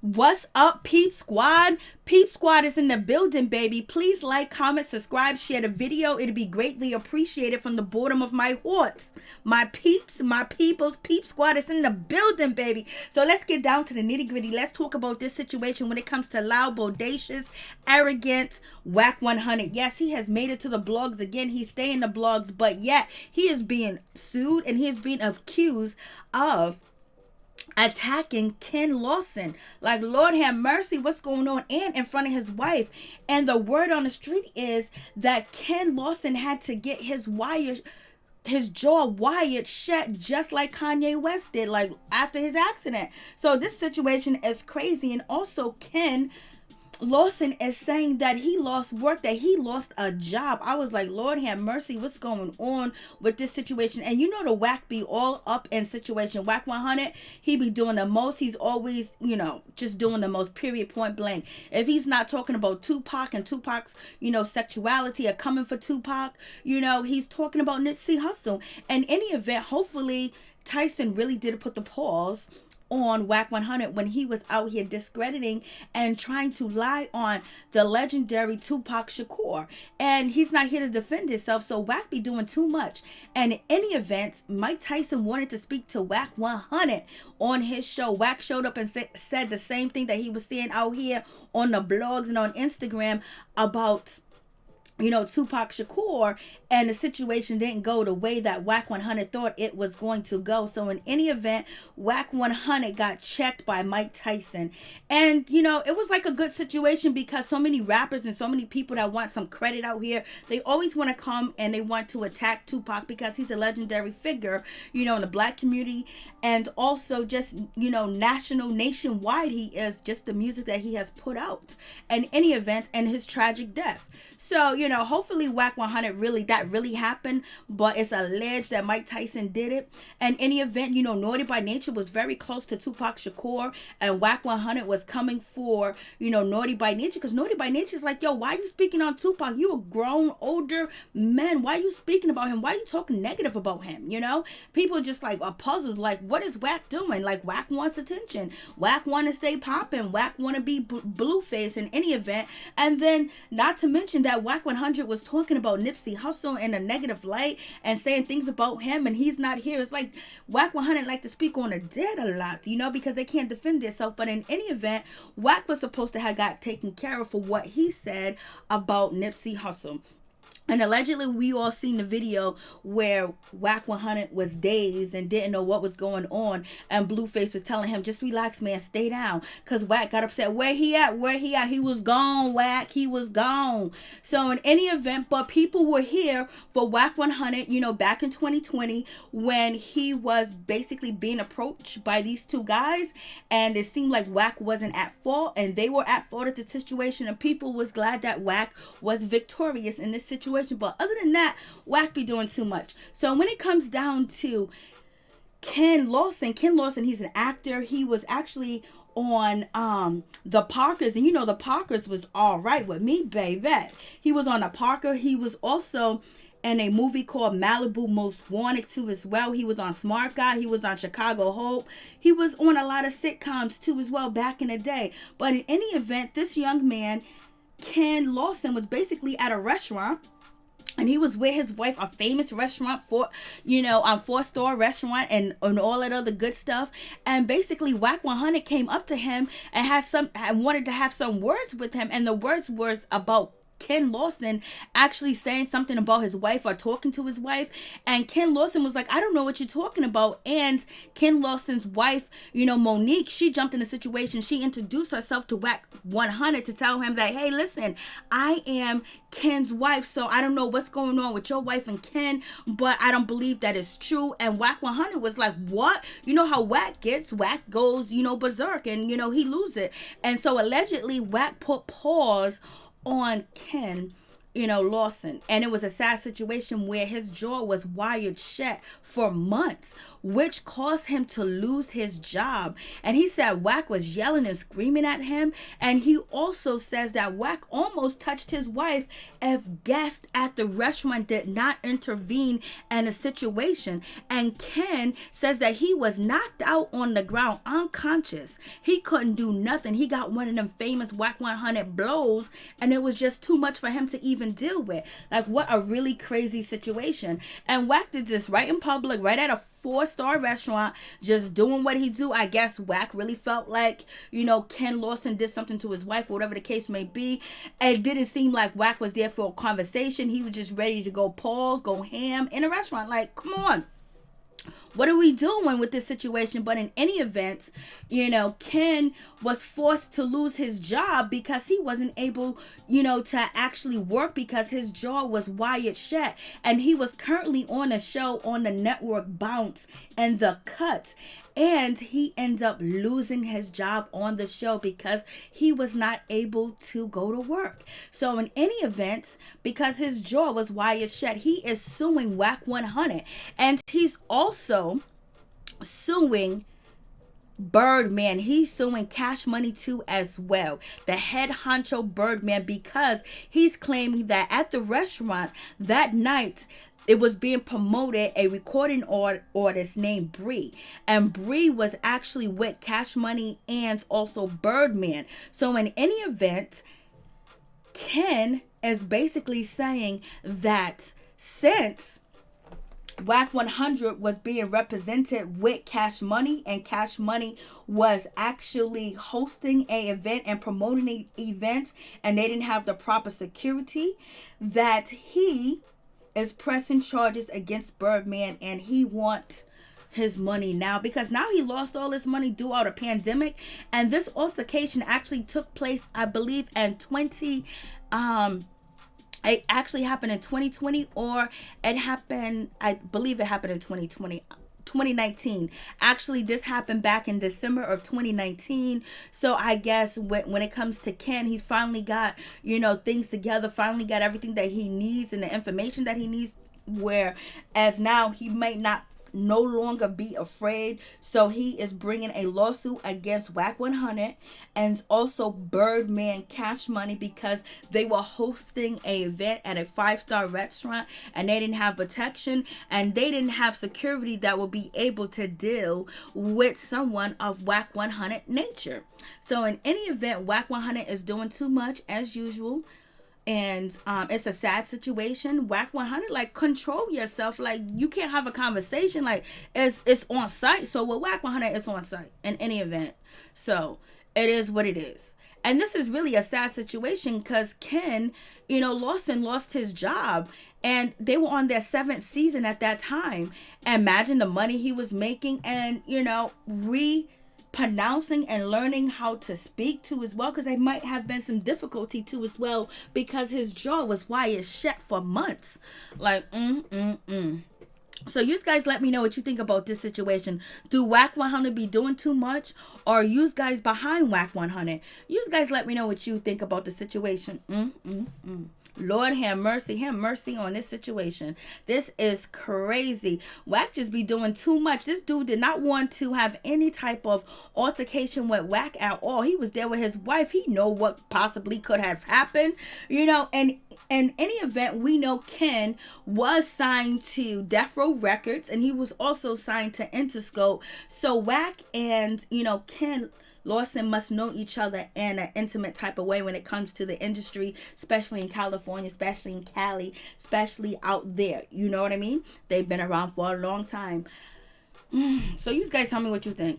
What's up, Peep Squad? Peep Squad is in the building, baby. Please like, comment, subscribe, share the video. It'd be greatly appreciated from the bottom of my heart. My peeps, my peoples, Peep Squad is in the building, baby. So let's get down to the nitty gritty. Let's talk about this situation when it comes to loud, bodacious, arrogant Wack 100. Yes, he has made it to the blogs again. He's staying in the blogs, but yet he is being sued and he is being accused of attacking Ken Lawson. Like, Lord have mercy, what's going on? And in front of his wife. And the word on the street is that Ken Lawson had to get his jaw wired shut, just like Kanye West did, like after his accident. So this situation is crazy. And also Ken Lawson is saying that he lost work, that he lost a job. I was like, Lord have mercy, what's going on with this situation? And you know the Wack be all up in situation. Wack 100, he be doing the most. He's always, just doing the most, period, point blank. If he's not talking about Tupac and Tupac's, sexuality or coming for Tupac, he's talking about Nipsey Hussle. And any event, hopefully Tyson really did put the pause on Wack 100 when he was out here discrediting and trying to lie on the legendary Tupac Shakur. And he's not here to defend himself, so Wack be doing too much. And in any event, Mike Tyson wanted to speak to Wack 100 on his show. Wack showed up and said the same thing that he was saying out here on the blogs and on Instagram about Tupac Shakur, and the situation didn't go the way that Wack 100 thought it was going to go. So in any event, Wack 100 got checked by Mike Tyson. And, it was like a good situation because so many rappers and so many people that want some credit out here, they always want to come and they want to attack Tupac because he's a legendary figure, in the black community, and also just, nationwide he is, just the music that he has put out. In any event, and his tragic death. So, hopefully Wack 100 that really happened, but it's alleged that Mike Tyson did it. And any event, Naughty by Nature was very close to Tupac Shakur, and Wack 100 was coming for, Naughty by Nature, because Naughty by Nature is like, yo, why are you speaking on Tupac? You a grown, older man. Why are you speaking about him? Why are you talking negative about him? People just like are puzzled, like, what is Wack doing? Like, Wack wants attention. Wack want to stay popping. Wack want to be Blueface in any event. And then, not to mention that Wack 100 was talking about Nipsey Hussle in a negative light and saying things about him, and he's not here. It's like Wack 100 like to speak on the dead a lot, because they can't defend themselves. But in any event, Wack was supposed to have got taken care of for what he said about Nipsey Hussle. And allegedly, we all seen the video where Wack 100 was dazed and didn't know what was going on. And Blueface was telling him, just relax, man, stay down. Because Wack got upset. Where he at? Where he at? He was gone, Wack. He was gone. So in any event, but people were here for Wack 100, back in 2020 when he was basically being approached by these two guys. And it seemed like Wack wasn't at fault. And they were at fault at the situation. And people was glad that Wack was victorious in this situation. But other than that, Wack be doing too much. So when it comes down to Ken Lawson, he's an actor. He was actually on the Parkers, and the Parkers was all right with me, baby. He was on the Parker. He was also in a movie called Malibu Most Wanted too as well. He was on Smart Guy. He was on Chicago Hope. He was on a lot of sitcoms too as well back in the day. But in any event, this young man, Ken Lawson, was basically at a restaurant. And he was with his wife, a famous restaurant, four-star restaurant and all that other good stuff. And basically, Wack 100 came up to him and wanted to have some words with him. And the words was about Ken Lawson actually saying something about his wife or talking to his wife. And Ken Lawson was like, I don't know what you're talking about. And Ken Lawson's wife, Monique, she jumped in the situation. She introduced herself to Wack 100 to tell him that, hey, listen, I am Ken's wife, so I don't know what's going on with your wife and Ken, but I don't believe that is true. And Wack 100 was like, what? You know how Wack gets? Wack goes, berserk, and, he loses it. And so allegedly, Wack put pause on Ken Lawson. And it was a sad situation where his jaw was wired shut for months, which caused him to lose his job. And he said Wack was yelling and screaming at him. And he also says that Wack almost touched his wife if guests at the restaurant did not intervene in a situation. And Ken says that he was knocked out on the ground unconscious. He couldn't do nothing. He got one of them famous Wack 100 blows, and it was just too much for him to even deal with. Like, what a really crazy situation. And Wack did this right in public, right at a 4-star restaurant, just doing what he do. I guess Wack really felt like, Ken Lawson did something to his wife, or whatever the case may be. It didn't seem like Wack was there for a conversation. He was just ready to go ham in a restaurant. Like, come on. What are we doing with this situation? But in any event, Ken was forced to lose his job because he wasn't able, to actually work because his jaw was wired shut. And he was currently on a show on the network Bounce and The Cut. And he ends up losing his job on the show because he was not able to go to work. So in any event, because his jaw was wired shut, he is suing Wack 100. And he's also suing Birdman. He's suing Cash Money too as well, the head honcho Birdman, because he's claiming that at the restaurant that night it was being promoted a recording artist named Bree, and Bree was actually with Cash Money and also Birdman. So in any event, Ken is basically saying that since Wack 100 was being represented with Cash Money, and Cash Money was actually hosting a event and promoting the event, and they didn't have the proper security, that he is pressing charges against Birdman, and he wants his money now because now he lost all his money due out a pandemic. And this altercation actually took place, I believe, in it actually happened in 2020, or I believe it happened in 2019. Actually, this happened back in December of 2019. So I guess when it comes to Ken, he's finally got, things together, finally got everything that he needs and the information that he needs, whereas now he might no longer be afraid. So he is bringing a lawsuit against Wack 100 and also Birdman Cash Money because they were hosting an event at a 5-star restaurant and they didn't have protection and they didn't have security that would be able to deal with someone of Wack 100 nature. So in any event, Wack 100 is doing too much as usual. And it's a sad situation. Wack 100, like, control yourself. Like, you can't have a conversation. Like, it's on site. So with Wack 100, it's on site in any event. So it is what it is. And this is really a sad situation because Ken, Lawson lost his job. And they were on their 7th season at that time. Imagine the money he was making and, pronouncing and learning how to speak to as well, because there might have been some difficulty too as well because his jaw was wired shut for months. Like, So you guys let me know what you think about this situation. Do Wack 100 be doing too much, or are you guys behind Wack 100? You guys let me know what you think about the situation. Lord have mercy on this situation. This is crazy. Wack just be doing too much. This dude did not want to have any type of altercation with Wack at all. He was there with his wife. He know what possibly could have happened, and in any event, we know Ken was signed to Death Row Records, and he was also signed to Interscope. So Wack and, Ken Lawson must know each other in an intimate type of way when it comes to the industry, especially in California, especially in Cali, especially out there. You know what I mean? They've been around for a long time. So you guys tell me what you think.